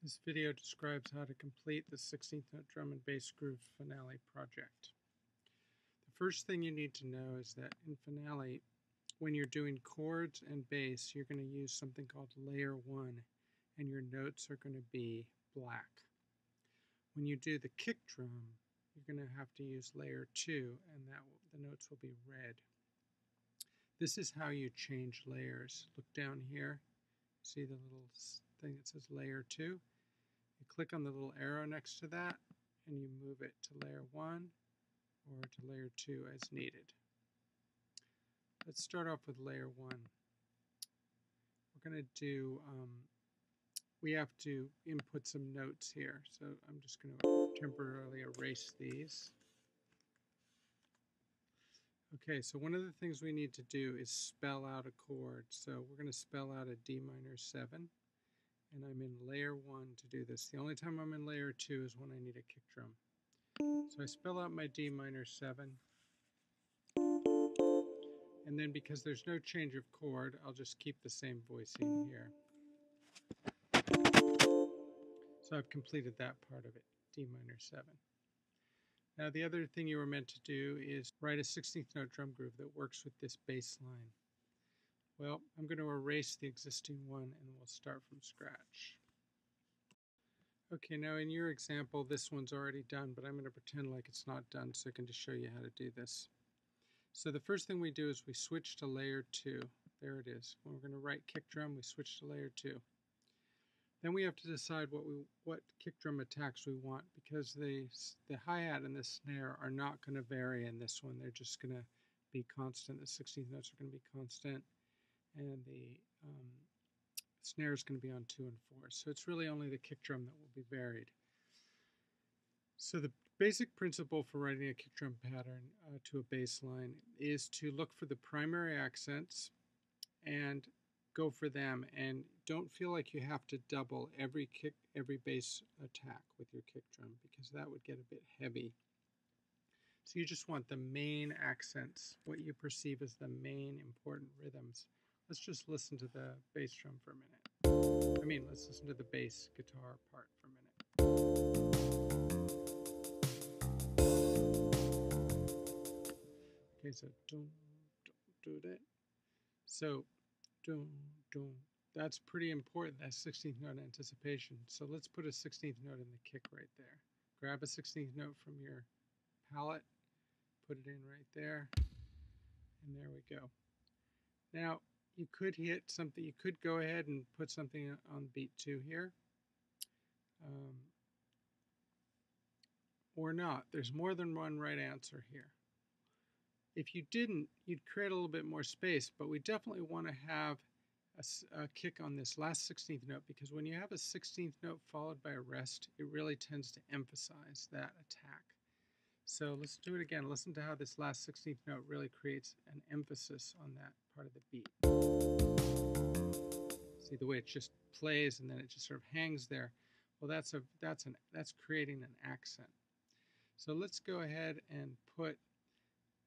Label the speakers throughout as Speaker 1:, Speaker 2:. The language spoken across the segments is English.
Speaker 1: This video describes how to complete the 16th note drum and bass groove finale project. The first thing you need to know is that in finale, when you're doing chords and bass, you're going to use something called layer 1, and your notes are going to be black. When you do the kick drum, you're going to have to use layer 2, and the notes will be red. This is how you change layers. Look down here. See the little thing that says layer 2? You click on the little arrow next to that and you move it to layer 1 or to layer 2 as needed. Let's start off with layer 1. We're going to do, we have to input some notes here, so I'm just going to temporarily erase these. Okay, so one of the things we need to do is spell out a chord. So we're going to spell out a D minor 7, and I'm in layer 1 to do this. The only time I'm in layer 2 is when I need a kick drum. So I spell out my D minor 7, and then because there's no change of chord, I'll just keep the same voicing here. So I've completed that part of it, D minor 7. Now the other thing you were meant to do is write a 16th note drum groove that works with this bass line. Well, I'm going to erase the existing one and we'll start from scratch. Okay, now in your example, this one's already done, but I'm going to pretend like it's not done so I can just show you how to do this. So the first thing we do is we switch to layer 2. There it is. When we're going to write kick drum, we switch to layer 2. Then we have to decide what kick drum attacks we want, because the hi-hat and the snare are not going to vary in this one. They're just going to be constant. The 16th notes are going to be constant, and the snare is going to be on 2 and 4. So it's really only the kick drum that will be varied. So the basic principle for writing a kick drum pattern to a bass line is to look for the primary accents and go for them, and don't feel like you have to double every bass attack with your kick drum, because that would get a bit heavy. So you just want the main accents, what you perceive as the main important rhythms. Let's just listen to the bass drum for a minute. Let's listen to the bass guitar part for a minute. Okay, so dum, dum, do that. So dum, dum. That's pretty important, that 16th note anticipation. So let's put a 16th note in the kick right there. Grab a 16th note from your palette, put it in right there, and there we go. Now, you could hit something, you could go ahead and put something on beat 2 here. Or not. There's more than one right answer here. If you didn't, you'd create a little bit more space, but we definitely want to have a kick on this last 16th note, because when you have a 16th note followed by a rest, it really tends to emphasize that attack. So let's do it again. Listen to how this last 16th note really creates an emphasis on that part of the beat. See the way it just plays and then it just sort of hangs there. Well, that's creating an accent. So let's go ahead and put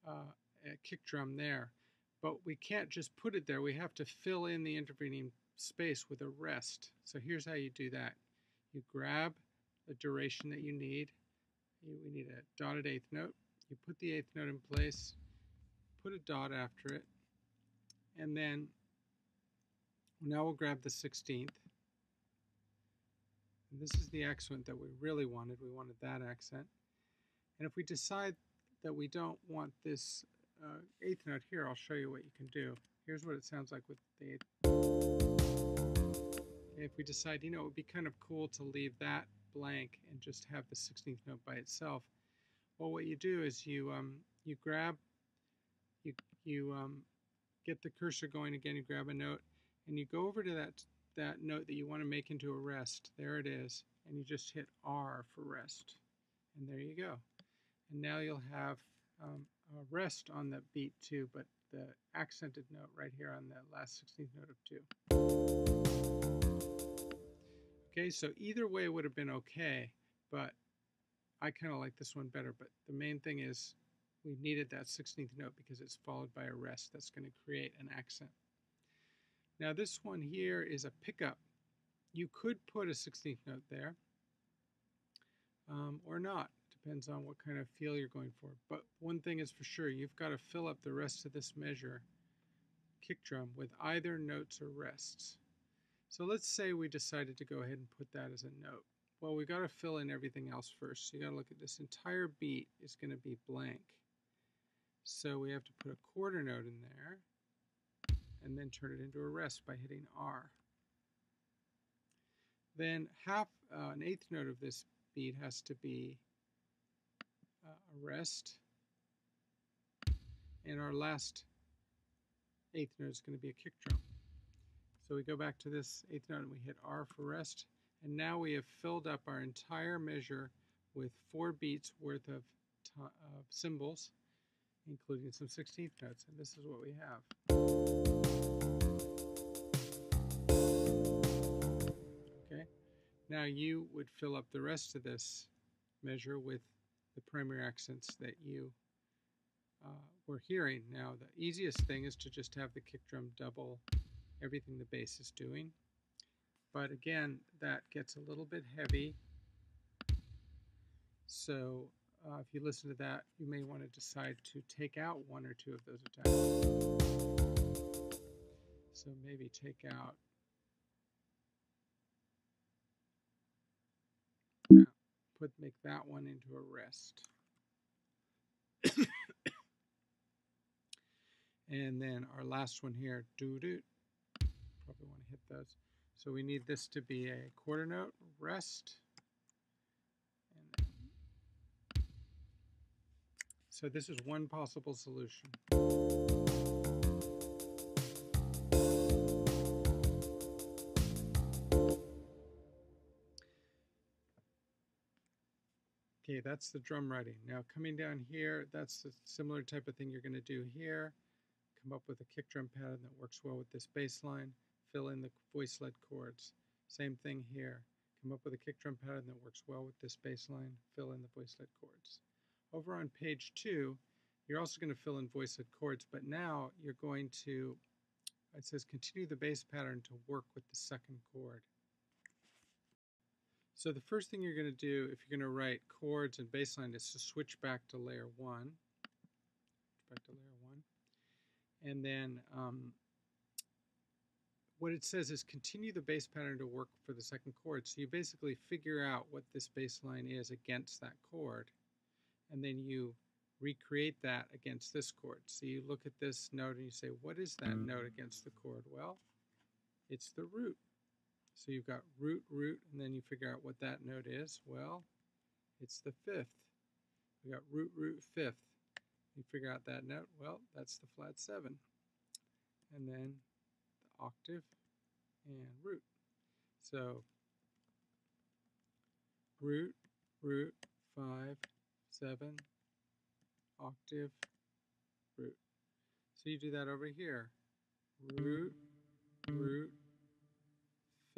Speaker 1: a kick drum there. But we can't just put it there. We have to fill in the intervening space with a rest. So here's how you do that. You grab the duration that you need. We need a dotted 8th note. You put the 8th note in place, put a dot after it, and then now we'll grab the 16th. And this is the accent that we really wanted. We wanted that accent. And if we decide that we don't want this 8th note here, I'll show you what you can do. Here's what it sounds like with the 8th. If we decide, it would be kind of cool to leave that blank and just have the 16th note by itself. Well, what you do is you get the cursor going again, you grab a note, and you go over to that note that you want to make into a rest. There it is. And you just hit R for rest. And there you go. And now you'll have a rest on the beat 2, but the accented note right here on the last 16th note of 2. Okay, so either way would have been okay, but I kind of like this one better. But the main thing is we needed that 16th note because it's followed by a rest. That's going to create an accent. Now this one here is a pickup. You could put a 16th note there or not. Depends on what kind of feel you're going for. But one thing is for sure, you've got to fill up the rest of this measure, kick drum, with either notes or rests. So let's say we decided to go ahead and put that as a note. Well, we've got to fill in everything else first. So you got to look at this entire beat is going to be blank. So we have to put a quarter note in there and then turn it into a rest by hitting R. Then an eighth note of this beat has to be a rest. And our last eighth note is going to be a kick drum. So we go back to this eighth note and we hit R for rest. And now we have filled up our entire measure with 4 beats worth of cymbals, including some 16th notes. And this is what we have. Okay. Now you would fill up the rest of this measure with the primary accents that you were hearing. Now the easiest thing is to just have the kick drum double everything the bass is doing. But again, that gets a little bit heavy. So if you listen to that, you may want to decide to take out 1 or 2 of those attacks. So maybe take out that, make that one into a rest. And then our last one here, doo-doo. Probably want to hit those. So we need this to be a quarter note, rest. And then, so this is one possible solution. Okay, that's the drum writing. Now coming down here, that's the similar type of thing you're going to do here. Come up with a kick drum pattern that works well with this bass line. Fill in the voice-led chords. Same thing here. Come up with a kick drum pattern that works well with this bass line. Fill in the voice-led chords. Over on page 2, you're also going to fill in voice-led chords, but now you're going to, it says continue the bass pattern to work with the second chord. So the first thing you're going to do if you're going to write chords and bass line is to switch back to layer 1. And then what it says is continue the bass pattern to work for the second chord. So you basically figure out what this bass line is against that chord, and then you recreate that against this chord. So you look at this note and you say, what is that note against the chord? Well, it's the root. So you've got root, root, and then you figure out what that note is. Well, it's the 5th. We got root, root, 5th. You figure out that note, well, that's the flat 7. And then the octave and root. So root, root, 5, 7, octave, root. So you do that over here. Root, root,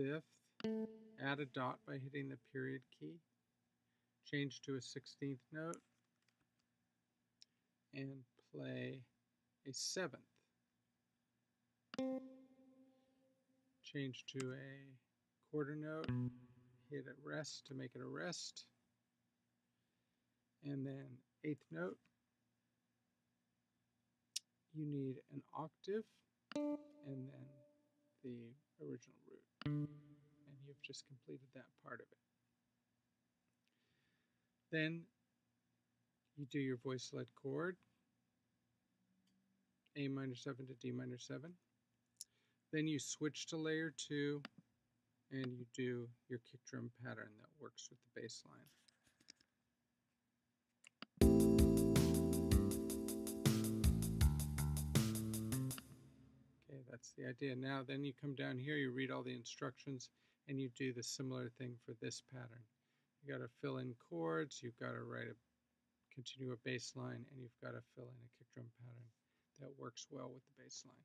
Speaker 1: 5th, add a dot by hitting the period key, change to a 16th note, and play a 7th. Change to a quarter note, hit a rest to make it a rest, and then 8th note. You need an octave, and then the original root. And you've just completed that part of it. Then you do your voice-led chord, A minor 7 to D minor 7. Then you switch to layer 2 and you do your kick drum pattern that works with the bass line. Okay, that's the idea. Now then you come down here, you read all the instructions, and you do the similar thing for this pattern. You got to fill in chords, you've got to continue a bass line, and you've got to fill in a kick drum pattern that works well with the bass line.